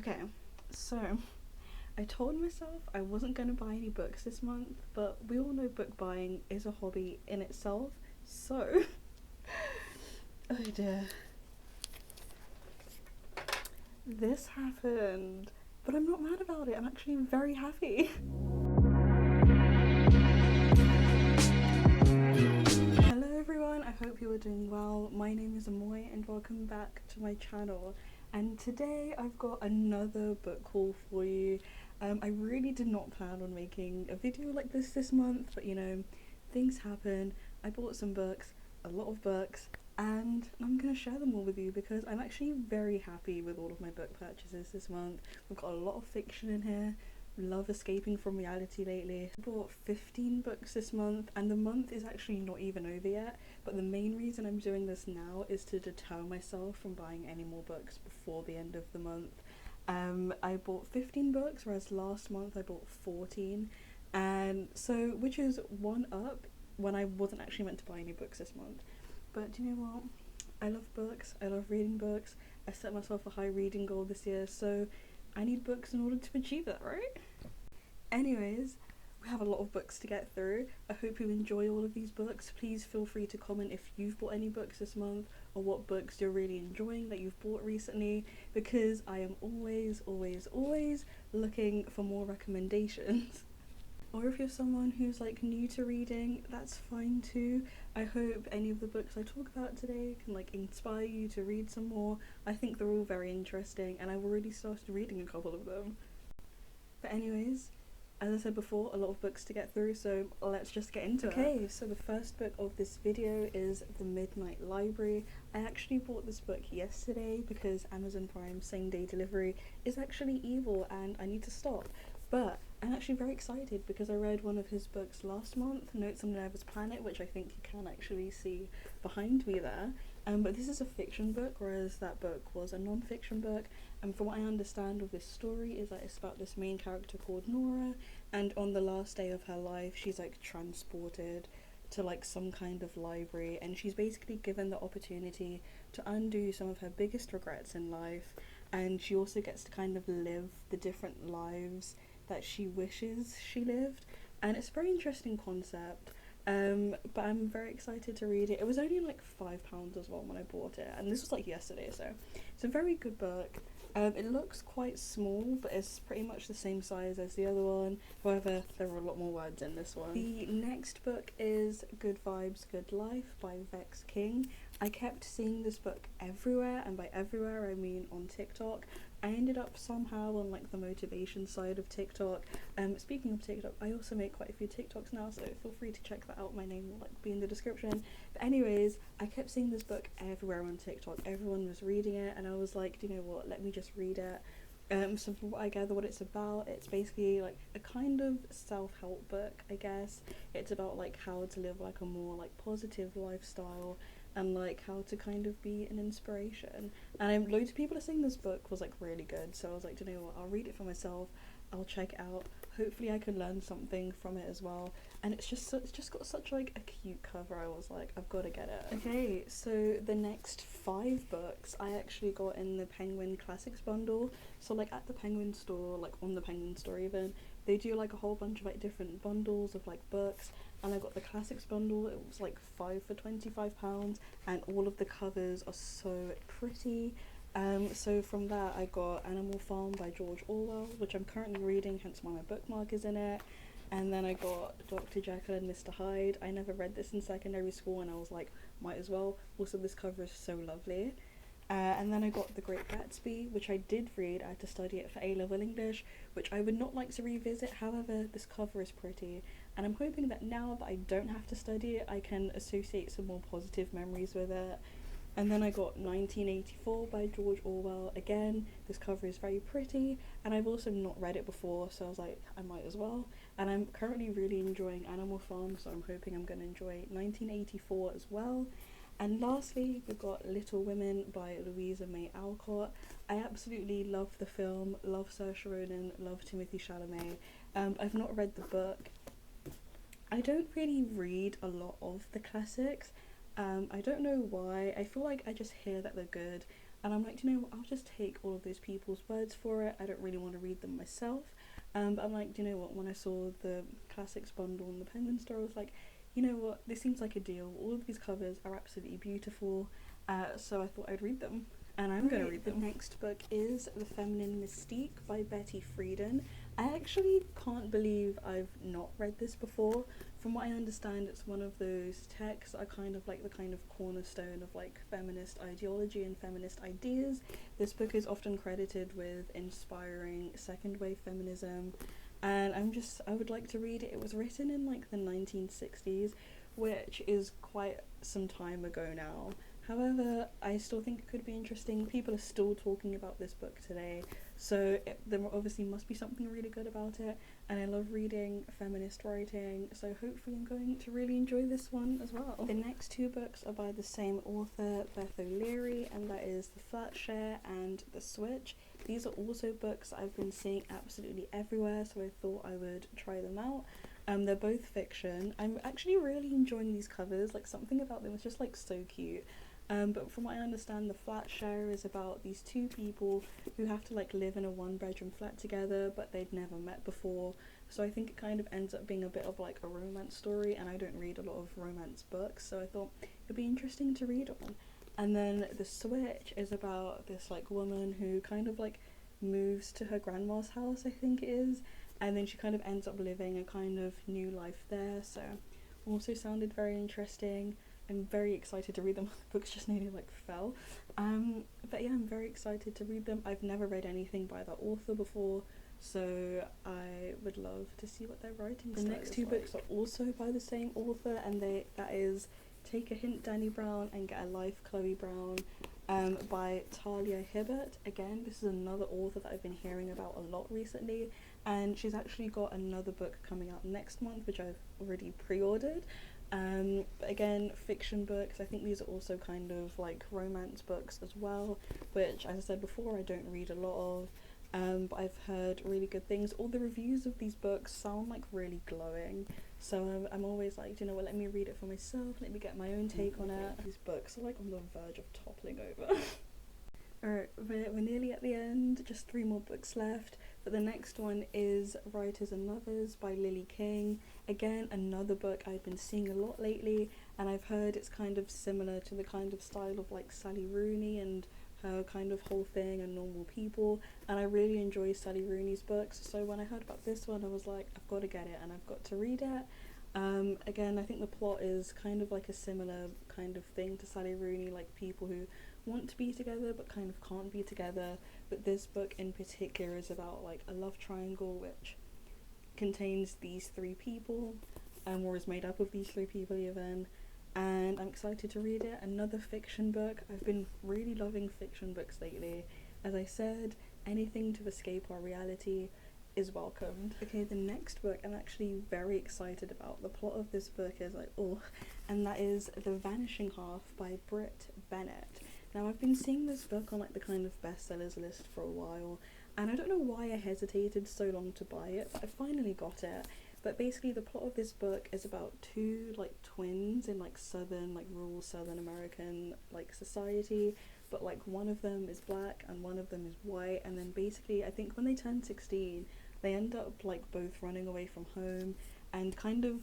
Okay, so I told myself I wasn't going to buy any books this month, but we all know book buying is a hobby in itself, so oh dear, this happened, but I'm not mad about it. I'm actually very happy. Hello everyone, I hope you are doing well. My name is Amoy and welcome back to my channel. And today I've got another book haul for you. I really did not plan on making a video like this month, but you know, things happen. I bought some books, a lot of books, and I'm going to share them all with you because I'm actually very happy with all of my book purchases this month. We've got a lot of fiction in here. Love escaping from reality lately. I bought 15 books this month, and the month is actually not even over yet, but the main reason I'm doing this now is to deter myself from buying any more books before the end of the month. I bought 15 books, whereas last month I bought 14, and so which is one up when I wasn't actually meant to buy any books this month. But do you know what? I love books, I love reading books. I set myself a high reading goal this year, so I need books in order to achieve that, right? Anyways, we have a lot of books to get through. I hope you enjoy all of these books. Please feel free to comment if you've bought any books this month or what books you're really enjoying that you've bought recently, because I am always looking for more recommendations. Or if you're someone who's like new to reading, that's fine too. I hope any of the books I talk about today can like inspire you to read some more. I think they're all very interesting and I've already started reading a couple of them. But anyways, as I said before, a lot of books to get through, so let's just get into it. Okay, so the first book of this video is The Midnight Library. I actually bought this book yesterday because Amazon Prime same-day delivery is actually evil and I need to stop. But I'm actually very excited because I read one of his books last month, Notes on a Nervous Planet, which I think you can actually see behind me there. But this is a fiction book, whereas that book was a non-fiction book. And from what I understand of this story is that it's about this main character called Nora, and on the last day of her life, she's like transported to like some kind of library, and she's basically given the opportunity to undo some of her biggest regrets in life, and she also gets to kind of live the different lives that she wishes she lived. And it's a very interesting concept. But I'm very excited to read it. It was only like £5 as well when I bought it, and this was like yesterday, so it's a very good book. It looks quite small, but it's pretty much the same size as the other one. However, there are a lot more words in this one. The next book is Good Vibes, Good Life by Vex King. I kept seeing this book everywhere, and by everywhere I mean on TikTok. I ended up somehow on like the motivation side of TikTok. Speaking of TikTok, I also make quite a few TikToks now, so feel free to check that out. My name will like be in the description. But anyways, I kept seeing this book everywhere on TikTok. Everyone was reading it, and I was like, do you know what? Let me just read it. So from what I gather, what it's about, it's basically like a kind of self-help book, I guess. It's about like how to live like a more like positive lifestyle, and like how to kind of be an inspiration. And loads of people are saying this book was like really good, so I was like, do you know what, I'll read it for myself, I'll check it out, hopefully I can learn something from it as well. And it's just got such like a cute cover. I was like, I've got to get it. Okay, so the next 5 books I actually got in the Penguin Classics bundle. So like at the Penguin store, like on the Penguin store even, they do like a whole bunch of like different bundles of like books, and I got the Classics bundle. It was like 5 for £25, and all of the covers are so pretty. So from that I got Animal Farm by George Orwell, which I'm currently reading, hence why my bookmark is in it. And then I got Dr. Jekyll and Mr. Hyde. I never read this in secondary school, and I was like, might as well. Also, this cover is so lovely. And then I got The Great Gatsby, which I did read. I had to study it for A-level English, which I would not like to revisit. However, this cover is pretty, and I'm hoping that now that I don't have to study it, I can associate some more positive memories with it. And then I got 1984 by George Orwell. Again, this cover is very pretty, and I've also not read it before, so I was like, I might as well. And I'm currently really enjoying Animal Farm, so I'm hoping I'm going to enjoy 1984 as well. And lastly, we've got Little Women by Louisa May Alcott. I absolutely love the film, love Saoirse Ronan, love Timothée Chalamet. I've not read the book. I don't really read a lot of the classics. I don't know why. I feel like I just hear that they're good. And I'm like, you know what, I'll just take all of those people's words for it. I don't really want to read them myself. But I'm like, you know what, when I saw the classics bundle in the Penguin store, I was like, you know what, this seems like a deal. All of these covers are absolutely beautiful. So I thought I'd read them. And I'm going to read them. The next book is The Feminine Mystique by Betty Friedan. I actually can't believe I've not read this before. From what I understand, it's one of those texts that are kind of like the kind of cornerstone of like feminist ideology and feminist ideas. This book is often credited with inspiring second wave feminism, and I would like to read it. It was written in like the 1960s, which is quite some time ago now. However, I still think it could be interesting. People are still talking about this book today, so there obviously must be something really good about it, and I love reading feminist writing, so hopefully I'm going to really enjoy this one as well. The next two books are by the same author, Beth O'Leary, and that is The Flat Share and The Switch. These are also books I've been seeing absolutely everywhere, so I thought I would try them out. They're both fiction. I'm actually really enjoying these covers, like something about them is just like so cute. But from what I understand, The Flat Share is about these two people who have to like live in a one-bedroom flat together, but they'd never met before. So I think it kind of ends up being a bit of like a romance story, and I don't read a lot of romance books, so I thought it'd be interesting to read on. And then The Switch is about this like woman who kind of like moves to her grandma's house, I think it is, and then she kind of ends up living a kind of new life there, so also sounded very interesting. I'm very excited to read them. The books just nearly like fell. But yeah, I'm very excited to read them. I've never read anything by that author before, so I would love to see what their writing style is. The next two books are also by the same author, and that is Take a Hint, Danny Brown, and Get a Life, Chloe Brown, by Talia Hibbert. Again, this is another author that I've been hearing about a lot recently, and she's actually got another book coming out next month, which I've already pre-ordered. But again, fiction books. I think these are also kind of like romance books as well, which, as I said before, I don't read a lot of. But I've heard really good things. All the reviews of these books sound like really glowing, so I'm always like, you know what, let me read it for myself, let me get my own take on it. These books are like on the verge of toppling over. Alright, we're nearly at the end, just 3 more books left, but the next one is Writers and Lovers by Lily King. Again, another book I've been seeing a lot lately, and I've heard it's kind of similar to the kind of style of like Sally Rooney and her kind of whole thing and Normal People, and I really enjoy Sally Rooney's books, so when I heard about this one I was like, I've got to get it and I've got to read it. Again, I think the plot is kind of like a similar kind of thing to Sally Rooney, like people who want to be together but kind of can't be together, but this book in particular is about like a love triangle which contains these 3 people, or is made up of these 3 people even, and I'm excited to read it. Another fiction book. I've been really loving fiction books lately. As I said, anything to escape our reality is welcomed. Okay, the next book I'm actually very excited about. The plot of this book is like, oh, and that is The Vanishing Half by Britt Bennett. Now, I've been seeing this book on like the kind of bestsellers list for a while, and I don't know why I hesitated so long to buy it, but I finally got it. But basically the plot of this book is about 2 like twins in like rural southern American like society, but like one of them is black and one of them is white, and then basically I think when they turn 16 they end up like both running away from home and kind of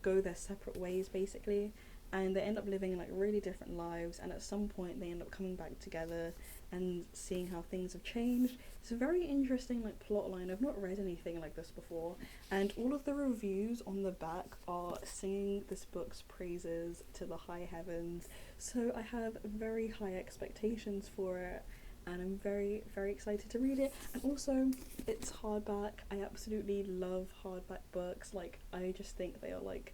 go their separate ways basically, and they end up living like really different lives, and at some point they end up coming back together and seeing how things have changed. It's a very interesting like plot line. I've not read anything like this before, and all of the reviews on the back are singing this book's praises to the high heavens, so I have very high expectations for it, and I'm very, very excited to read it. And also, it's hardback. I absolutely love hardback books. Like, I just think they are like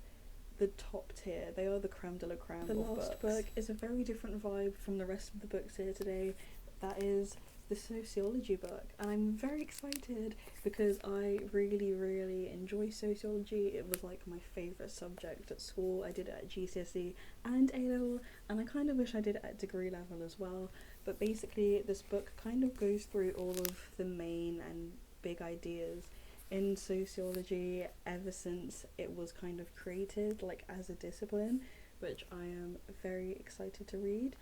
the top tier. They are the creme de la creme. The last book is a very different vibe from the rest of the books here today. That is the Sociology book, and I'm very excited because I really, really enjoy sociology. It was like my favourite subject at school. I did it at GCSE and A-level, and I kind of wish I did it at degree level as well. But basically this book kind of goes through all of the main and big ideas in sociology ever since it was kind of created like as a discipline, which I am very excited to read.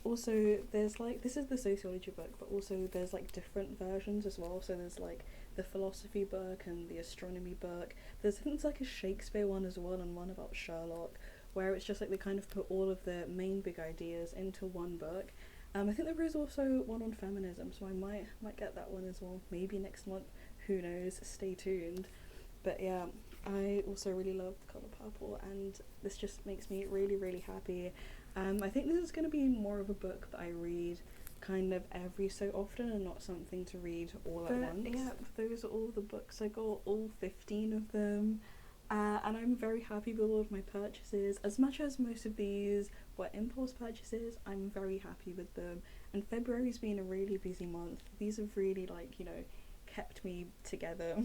Also, there's like, this is the sociology book, but also there's like different versions as well. So there's like the philosophy book and the astronomy book. There's, I think there's like a Shakespeare one as well, and one about Sherlock, where it's just like they kind of put all of the main big ideas into one book. I think there is also one on feminism, so I might get that one as well. Maybe next month. Who knows? Stay tuned. But yeah, I also really love the colour purple, and this just makes me really, really happy. I think this is going to be more of a book that I read kind of every so often and not something to read all at once. Yeah, those are all the books. I got all 15 of them. And I'm very happy with all of my purchases. As much as most of these were impulse purchases, I'm very happy with them. And February's been a really busy month. These have really, like, you know, kept me together.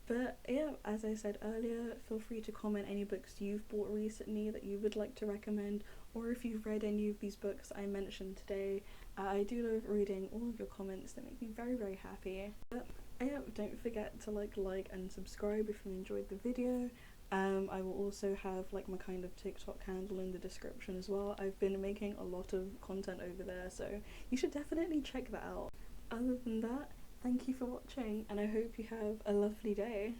But yeah, as I said earlier, feel free to comment any books you've bought recently that you would like to recommend, or if you've read any of these books I mentioned today. I do love reading all of your comments. They make me very, very happy. But yeah, don't forget to like and subscribe if you enjoyed the video. I will also have like my kind of TikTok handle in the description as well. I've been making a lot of content over there, so you should definitely check that out. Other than that, thank you for watching, and I hope you have a lovely day.